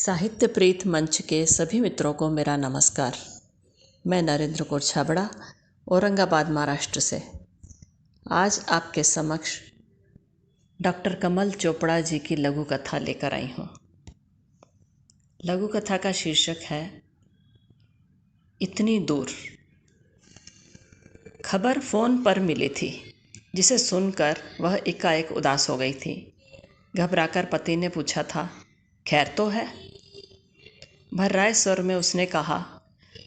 साहित्य प्रीत मंच के सभी मित्रों को मेरा नमस्कार। मैं नरेंद्र कौर छाबड़ा, औरंगाबाद, महाराष्ट्र से आज आपके समक्ष डॉक्टर कमल चोपड़ा जी की लघु कथा लेकर आई हूँ। लघु कथा का शीर्षक है इतनी दूर। खबर फ़ोन पर मिली थी, जिसे सुनकर वह एकाएक उदास हो गई थी। घबराकर पति ने पूछा था, खैर तो है? भर्राए स्वर में उसने कहा,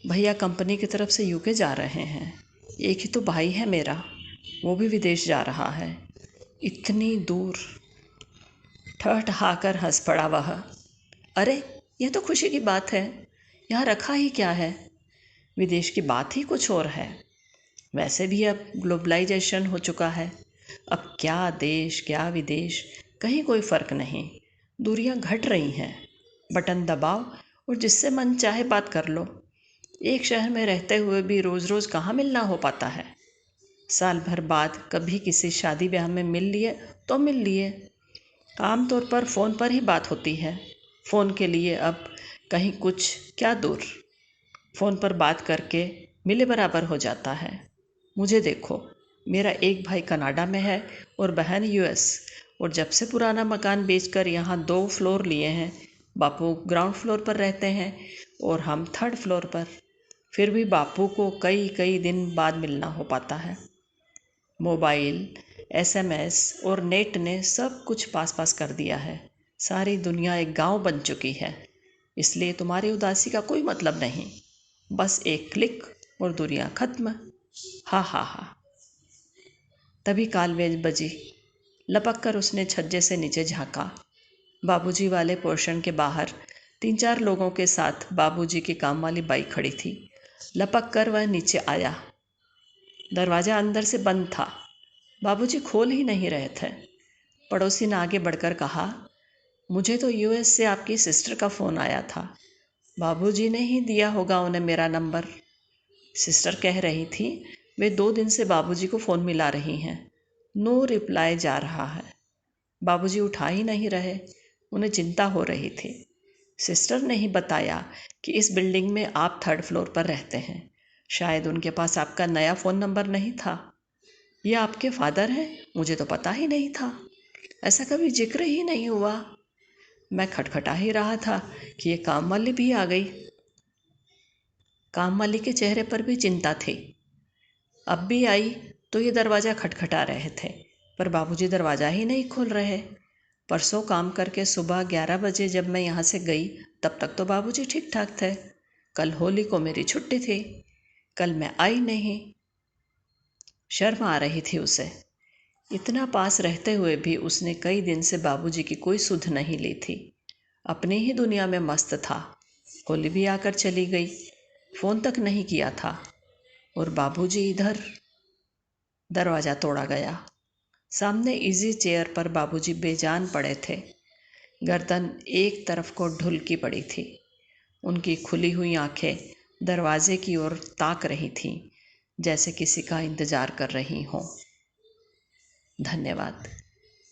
भैया कंपनी की तरफ से यूके जा रहे हैं। एक ही तो भाई है मेरा, वो भी विदेश जा रहा है। इतनी दूर। ठहठहाकर हंस पड़ा वह। अरे, यह तो खुशी की बात है। यहाँ रखा ही क्या है? विदेश की बात ही कुछ और है। वैसे भी अब ग्लोबलाइजेशन हो चुका है। अब क्या देश क्या विदेश, कहीं कोई फ़र्क नहीं। दूरियां घट रही हैं। बटन दबाओ और जिससे मन चाहे बात कर लो। एक शहर में रहते हुए भी रोज़ रोज़ कहाँ मिलना हो पाता है। साल भर बाद कभी किसी शादी ब्याह में मिल लिए तो मिल लिए। आमतौर पर फ़ोन पर ही बात होती है। फ़ोन के लिए अब कहीं कुछ क्या दूर। फ़ोन पर बात करके मिले बराबर हो जाता है। मुझे देखो, मेरा एक भाई कनाडा में है और बहन यूएस, और जब से पुराना मकान बेचकर यहाँ 2 फ्लोर लिए हैं। बापू ग्राउंड फ्लोर पर रहते हैं और हम 3rd फ्लोर पर। फिर भी बापू को कई कई दिन बाद मिलना हो पाता है। मोबाइल, एसएमएस और नेट ने सब कुछ पास पास कर दिया है। सारी दुनिया एक गांव बन चुकी है। इसलिए तुम्हारी उदासी का कोई मतलब नहीं। बस एक क्लिक और दूरियां खत्म। हा हा हा। तभी कॉल बजी। लपक कर उसने छज्जे से नीचे झांका। बाबूजी वाले पोर्शन के बाहर 3-4 लोगों के साथ बाबूजी की काम वाली बाइक खड़ी थी। लपक कर वह नीचे आया। दरवाज़ा अंदर से बंद था। बाबूजी खोल ही नहीं रहे थे। पड़ोसी ने आगे बढ़कर कहा, मुझे तो यूएस से आपकी सिस्टर का फ़ोन आया था। बाबूजी ने ही दिया होगा उन्हें मेरा नंबर। सिस्टर कह रही थी वे 2 दिन से बाबूजी को फ़ोन मिला रही हैं। नो रिप्लाई जा रहा है। बाबूजी उठा ही नहीं रहे। उन्हें चिंता हो रही थी। सिस्टर ने ही बताया कि इस बिल्डिंग में आप 3rd फ्लोर पर रहते हैं। शायद उनके पास आपका नया फ़ोन नंबर नहीं था। ये आपके फादर हैं? मुझे तो पता ही नहीं था। ऐसा कभी जिक्र ही नहीं हुआ। मैं खटखटा ही रहा था कि ये काम वाली भी आ गई। काम वाली के चेहरे पर भी चिंता थी। अब भी आई तो ये दरवाज़ा खटखटा रहे थे, पर बाबूजी दरवाज़ा ही नहीं खोल रहे। परसों काम करके सुबह 11 बजे जब मैं यहाँ से गई, तब तक तो बाबूजी ठीक ठाक थे। कल होली को मेरी छुट्टी थी। कल मैं आई नहीं। शर्म आ रही थी उसे। इतना पास रहते हुए भी उसने कई दिन से बाबूजी की कोई सुध नहीं ली थी। अपनी ही दुनिया में मस्त था। होली भी आकर चली गई। फ़ोन तक नहीं किया था। और बाबूजी इधर। दरवाज़ा तोड़ा गया। सामने इजी चेयर पर बाबूजी बेजान पड़े थे। गर्दन एक तरफ को ढुलकी पड़ी थी। उनकी खुली हुई आंखें दरवाजे की ओर ताक रही थीं, जैसे किसी का इंतज़ार कर रही हों। धन्यवाद।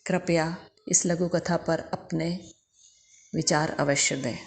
कृपया इस लघु कथा पर अपने विचार अवश्य दें।